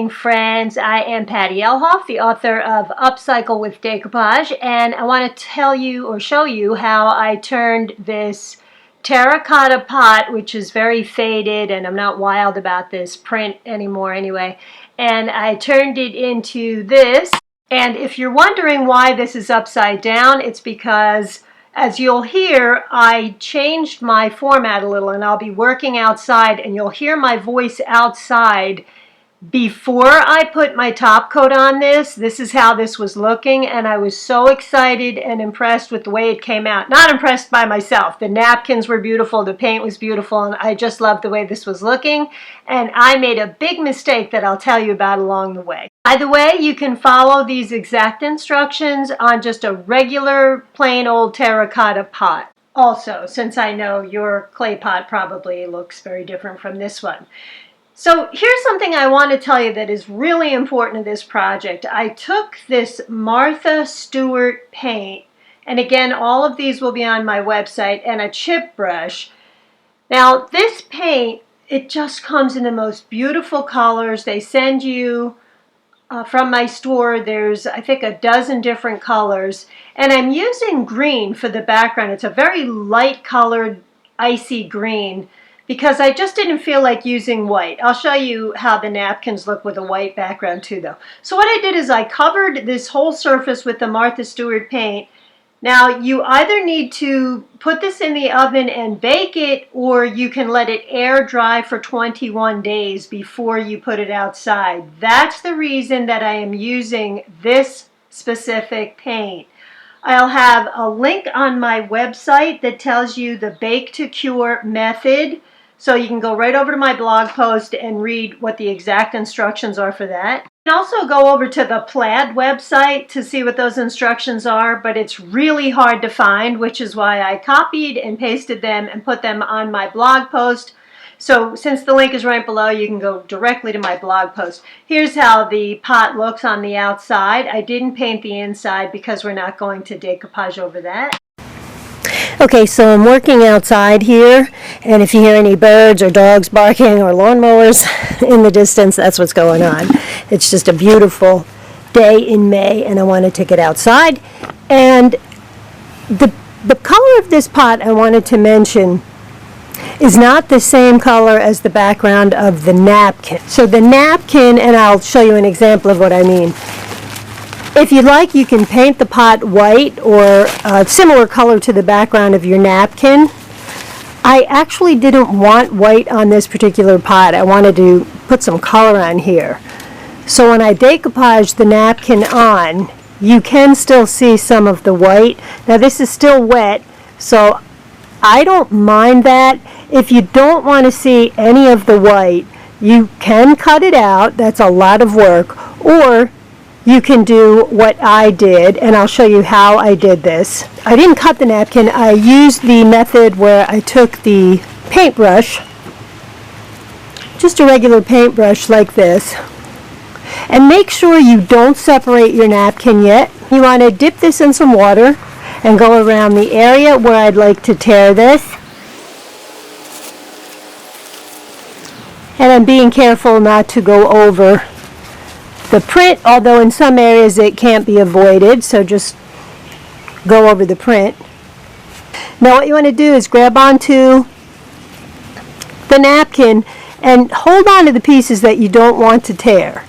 evening, friends. I am Patty Elhoff, the author of Upcycle with Decoupage, and I want to tell you or show you how I turned this terracotta pot, which is very faded, and I'm not wild about this print anymore anyway, and I turned it into this. And if you're wondering why this is upside down, it's because, as you'll hear, I changed my format a little, and I'll be working outside, and you'll hear my voice outside. Before I put my top coat on this, this is how this was looking, and I was so excited and impressed with the way it came out. Not impressed by myself. The napkins were beautiful, the paint was beautiful, and I just loved the way this was looking, and I made a big mistake that I'll tell you about along the way. By the way, you can follow these exact instructions on just a regular plain old terracotta pot. Also, since I know your clay pot probably looks very different from this one. So here's something I want to tell you that is really important to this project. I took this Martha Stewart paint, and again, all of these will be on my website, and a chip brush. Now, this paint, it just comes in the most beautiful colors. They send you from my store, there's I think a dozen different colors, and I'm using green for the background. It's a very light colored icy green because I just didn't feel like using white. I'll show you how the napkins look with a white background too though. So what I did is I covered this whole surface with the Martha Stewart paint. Now you either need to put this in the oven and bake it, or you can let it air dry for 21 days before you put it outside. That's the reason that I am using this specific paint. I'll have a link on my website that tells you the bake to cure method. So you can go right over to my blog post and read what the exact instructions are for that. You can also go over to the Plaid website to see what those instructions are, but it's really hard to find, which is why I copied and pasted them and put them on my blog post. So since the link is right below, you can go directly to my blog post. Here's how the pot looks on the outside. I didn't paint the inside because we're not going to decoupage over that. Okay, so I'm working outside here, and if you hear any birds or dogs barking or lawnmowers in the distance, that's what's going on. It's just a beautiful day in May, and I wanted to get outside. And the color of this pot I wanted to mention is not the same color as the background of the napkin. So the napkin, and I'll show you an example of what I mean. If you'd like, you can paint the pot white or a similar color to the background of your napkin. I actually didn't want white on this particular pot. I wanted to put some color on here. So when I decoupaged the napkin on, you can still see some of the white. Now this is still wet, so I don't mind that. If you don't want to see any of the white, you can cut it out. That's a lot of work. Or you can do what I did, and I'll show you how I did this. I didn't cut the napkin. I used the method where I took the paintbrush, just a regular paintbrush like this, and make sure you don't separate your napkin yet. You want to dip this in some water and go around the area where I'd like to tear this. And I'm being careful not to go over the print, although in some areas it can't be avoided, so just go over the print. Now what you want to do is grab onto the napkin and hold on to the pieces that you don't want to tear.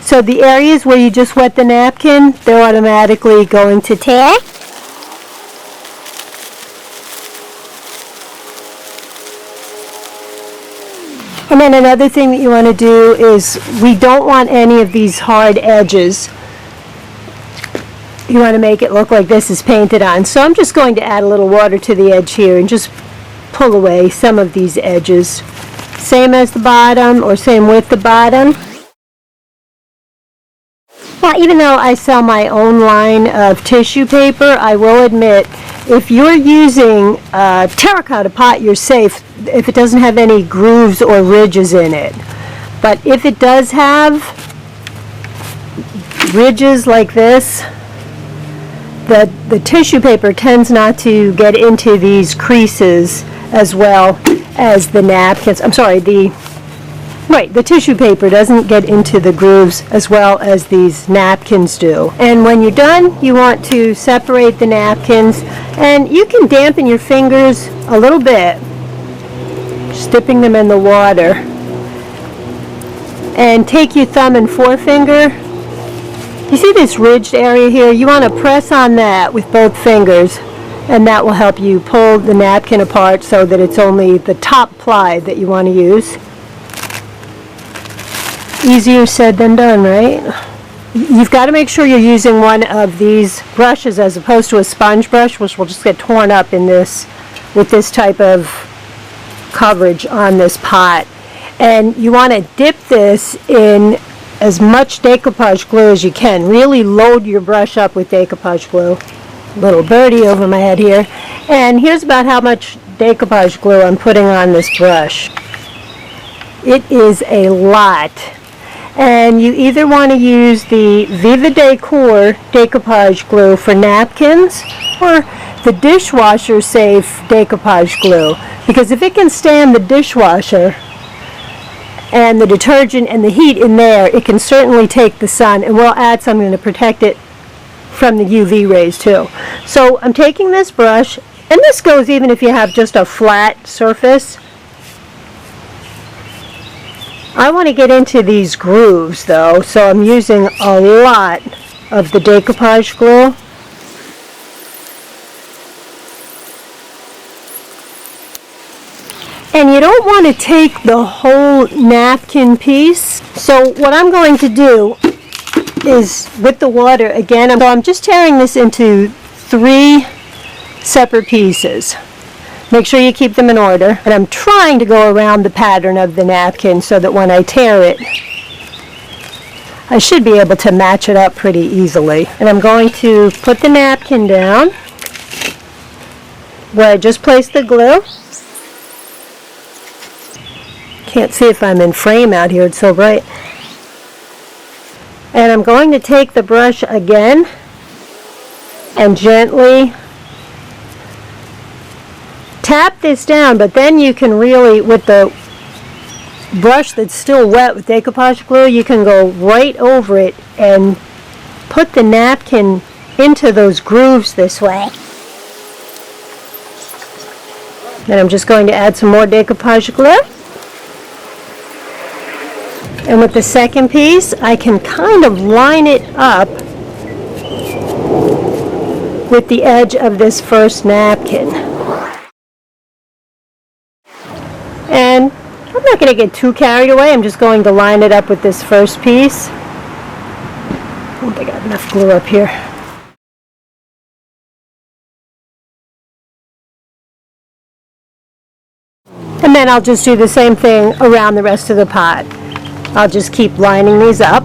So the areas where you just wet the napkin, they're automatically going to tear. And then another thing that you want to do is, we don't want any of these hard edges. You want to make it look like this is painted on. So I'm just going to add a little water to the edge here and just pull away some of these edges. Same as the bottom, or same with the bottom. Now, even though I sell my own line of tissue paper, I will admit, if you're using a terracotta pot, you're safe if it doesn't have any grooves or ridges in it. But if it does have ridges like this, the tissue paper tends not to get into these creases as well as the napkins. I'm sorry, the Right, the tissue paper doesn't get into the grooves as well as these napkins do. And when you're done, you want to separate the napkins, and you can dampen your fingers a little bit, just dipping them in the water. And take your thumb and forefinger. You see this ridged area here? You want to press on that with both fingers, and that will help you pull the napkin apart so that it's only the top ply that you want to use. Easier said than done, right? You've got to make sure you're using one of these brushes as opposed to a sponge brush, which will just get torn up in this with this type of coverage on this pot. And you want to dip this in as much decoupage glue as you can. Really load your brush up with decoupage glue. Little birdie over my head here. And here's about how much decoupage glue I'm putting on this brush. It is a lot. And you either want to use the Viva Decor decoupage glue for napkins or the dishwasher safe decoupage glue, because if it can stand the dishwasher and the detergent and the heat in there, it can certainly take the sun, and we'll add something to protect it from the UV rays too. So I'm taking this brush, and this goes even if you have just a flat surface. I want to get into these grooves though, so I'm using a lot of the decoupage glue. And you don't want to take the whole napkin piece. So what I'm going to do is, with the water again, I'm just tearing this into 3 separate pieces. Make sure you keep them in order. And I'm trying to go around the pattern of the napkin so that when I tear it, I should be able to match it up pretty easily. And I'm going to put the napkin down where I just placed the glue. Can't see if I'm in frame out here, it's so bright. And I'm going to take the brush again and gently tap this down, but then you can really, with the brush that's still wet with decoupage glue, you can go right over it and put the napkin into those grooves this way. Then I'm just going to add some more decoupage glue. And with the second piece, I can kind of line it up with the edge of this first napkin. And I'm not going to get too carried away. I'm just going to line it up with this first piece. I don't think I have enough glue up here. And then I'll just do the same thing around the rest of the pot. I'll just keep lining these up.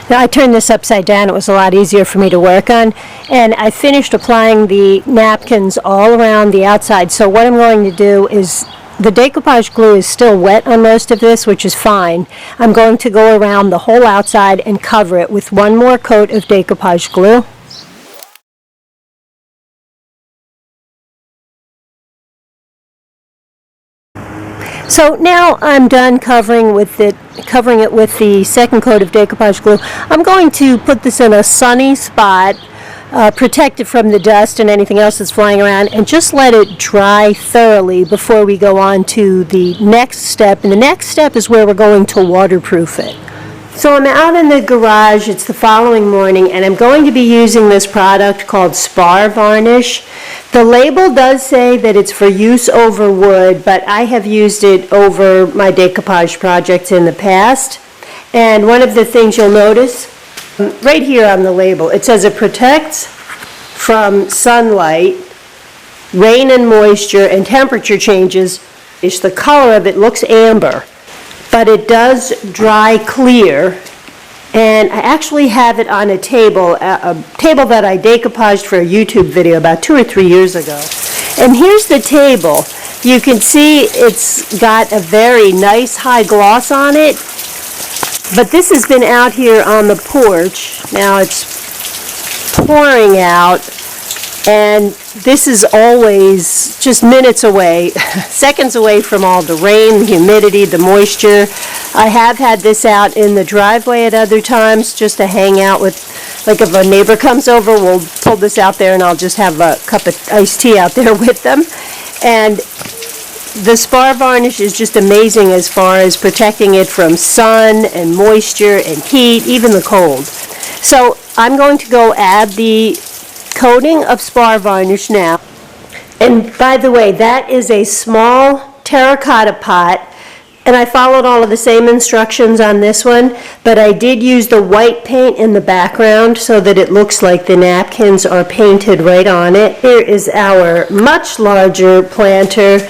Now I turned this upside down. It was a lot easier for me to work on. And I finished applying the napkins all around the outside. So what I'm going to do is, the decoupage glue is still wet on most of this, which is fine. I'm going to go around the whole outside and cover it with one more coat of decoupage glue. So now I'm done covering it with the second coat of decoupage glue. I'm going to put this in a sunny spot, protect it from the dust and anything else that's flying around, and just let it dry thoroughly before we go on to the next step. And the next step is where we're going to waterproof it. So I'm out in the garage, it's the following morning, and I'm going to be using this product called Spar Varnish. The label does say that it's for use over wood, but I have used it over my decoupage projects in the past. And one of the things you'll notice, right here on the label, it says it protects from sunlight, rain and moisture, and temperature changes. The color of it looks amber, but it does dry clear. And I actually have it on a table that I decoupaged for a YouTube video about 2 or 3 years ago. And here's the table. You can see it's got a very nice high gloss on it, but this has been out here on the porch. Now it's pouring out, And this is always just minutes away, seconds away from all the rain, the humidity, the moisture. I have had this out in the driveway at other times just to hang out with, like if a neighbor comes over, we'll pull this out there and I'll just have a cup of iced tea out there with them. And the spar varnish is just amazing as far as protecting it from sun and moisture and heat, even the cold. So I'm going to go add the coating of spar varnish now. And by the way, that is a small terracotta pot, and I followed all of the same instructions on this one, but I did use the white paint in the background so that it looks like the napkins are painted right on it. Here is our much larger planter.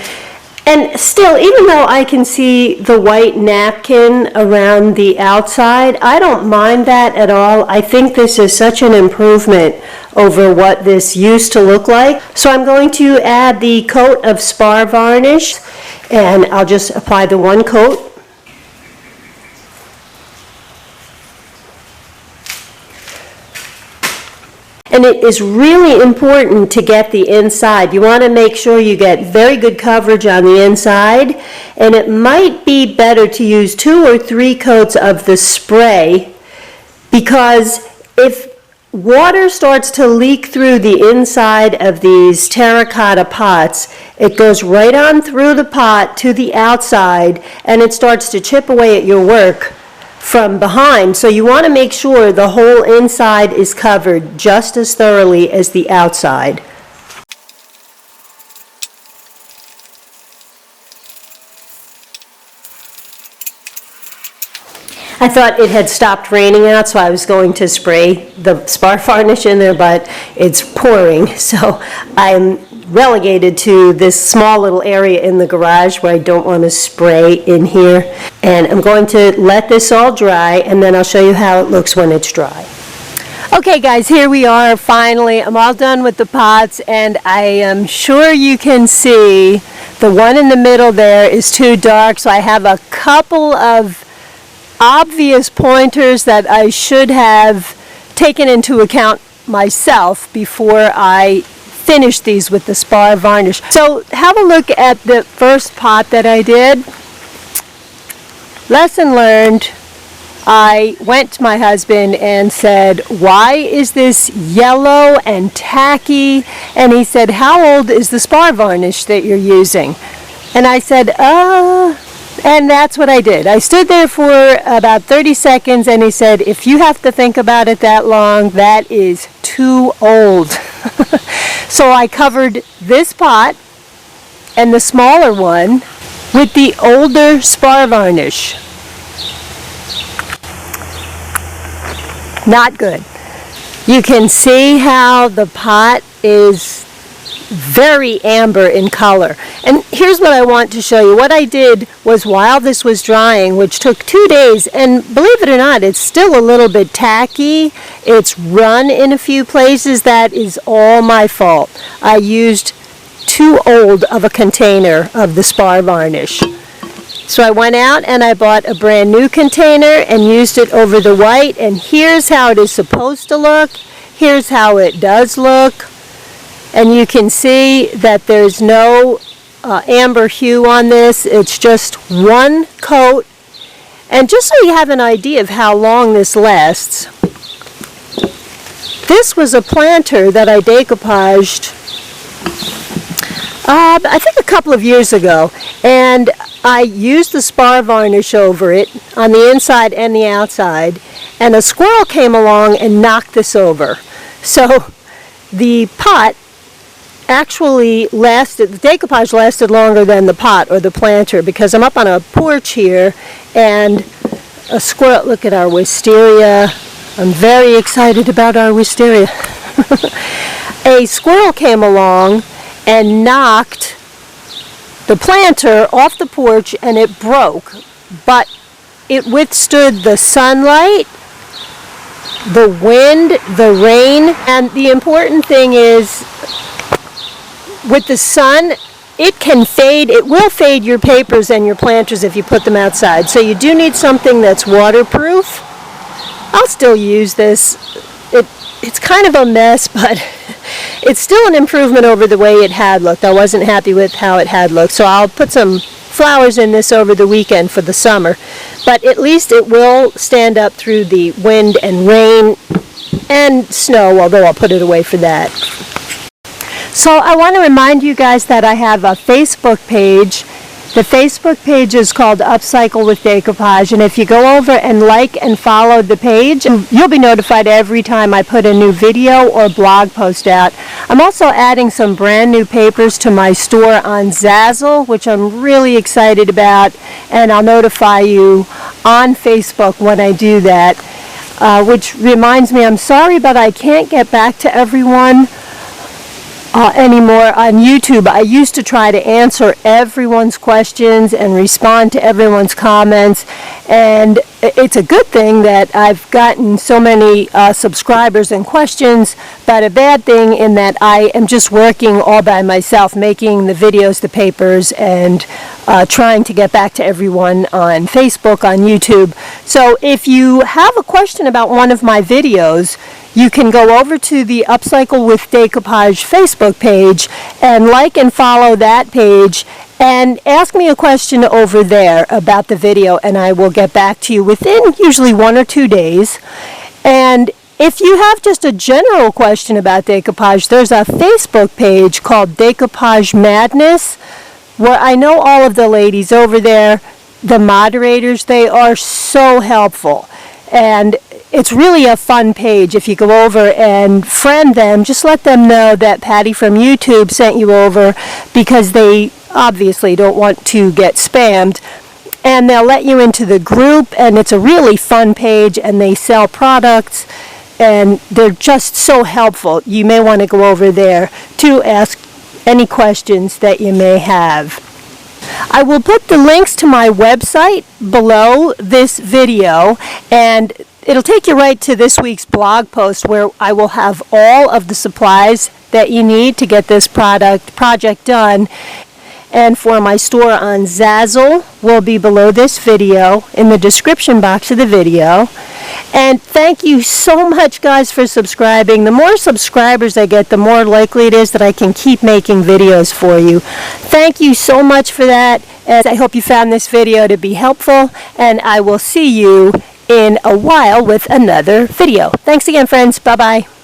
And still, even though I can see the white napkin around the outside, I don't mind that at all. I think this is such an improvement over what this used to look like. So I'm going to add the coat of spar varnish, and I'll just apply the one coat. And it is really important to get the inside. You want to make sure you get very good coverage on the inside, and it might be better to use 2 or 3 coats of the spray, because if water starts to leak through the inside of these terracotta pots, it goes right on through the pot to the outside, and it starts to chip away at your work from behind. So you want to make sure the whole inside is covered just as thoroughly as the outside. I thought it had stopped raining out, so I was going to spray the spar varnish in there, but it's pouring, so I'm relegated to this small little area in the garage where I don't want to spray in here. And I'm going to let this all dry, and then I'll show you how it looks when it's dry. Okay guys, here we are finally. I'm all done with the pots, and I am sure you can see the one in the middle there is too dark, so I have a couple of obvious pointers that I should have taken into account myself before I finish these with the spar varnish. So have a look at the first pot that I did. Lesson learned. I went to my husband and said, "Why is this yellow and tacky?" And he said, "How old is the spar varnish that you're using?" And I said, and that's what I did. I stood there for about 30 seconds, and he said, "If you have to think about it that long, that is too old." So I covered this pot and the smaller one with the older spar varnish. Not good. You can see how the pot is very amber in color. And here's what I want to show you. What I did was, while this was drying, which took 2 days, and believe it or not, it's still a little bit tacky. It's run in a few places. That is all my fault. I used too old of a container of the spar varnish. So I went out and I bought a brand new container and used it over the white, and here's how it is supposed to look. Here's how it does look. And you can see that there's no amber hue on this. It's just one coat. And just so you have an idea of how long this lasts, this was a planter that I decoupaged I think a couple of years ago. And I used the spar varnish over it on the inside and the outside. And a squirrel came along and knocked this over. So the pot actually lasted, the decoupage lasted longer than the pot or the planter, because I'm up on a porch here and a squirrel, look at our wisteria. I'm very excited about our wisteria. A squirrel came along and knocked the planter off the porch, and it broke, but it withstood the sunlight, the wind, the rain, and the important thing is, with the sun, it can fade. It will fade your papers and your planters if you put them outside. So you do need something that's waterproof. I'll still use this. It's kind of a mess, but it's still an improvement over the way it had looked. I wasn't happy with how it had looked, so I'll put some flowers in this over the weekend for the summer. But at least it will stand up through the wind and rain and snow, although I'll put it away for that. So I want to remind you guys that I have a Facebook page. The Facebook page is called Upcycle with Decoupage, and if you go over and like and follow the page, you'll be notified every time I put a new video or blog post out. I'm also adding some brand new papers to my store on Zazzle, which I'm really excited about, and I'll notify you on Facebook when I do that. Which reminds me, I'm sorry, but I can't get back to everyone anymore on YouTube. I used to try to answer everyone's questions and respond to everyone's comments, and it's a good thing that I've gotten so many subscribers and questions, but a bad thing in that I am just working all by myself, making the videos, the papers, and trying to get back to everyone on Facebook, on YouTube. So if you have a question about one of my videos, you can go over to the Upcycle with Decoupage Facebook page and like and follow that page and ask me a question over there about the video, and I will get back to you within usually 1 or 2 days. And if you have just a general question about decoupage, there's a Facebook page called Decoupage Madness, where I know all of the ladies over there, the moderators. They are so helpful. And it's really a fun page. If you go over and friend them, just let them know that Patty from YouTube sent you over, because they obviously don't want to get spammed. And they'll let you into the group, and it's a really fun page, and they sell products, and they're just so helpful. You may want to go over there to ask any questions that you may have. I will put the links to my website below this video, and it'll take you right to this week's blog post, where I will have all of the supplies that you need to get this project done. And for my store on Zazzle will be below this video in the description box of the video. And thank you so much, guys, for subscribing. The more subscribers I get, the more likely it is that I can keep making videos for you. Thank you so much for that, and I hope you found this video to be helpful, and I will see you in a while with another video. Thanks again, friends. Bye-bye.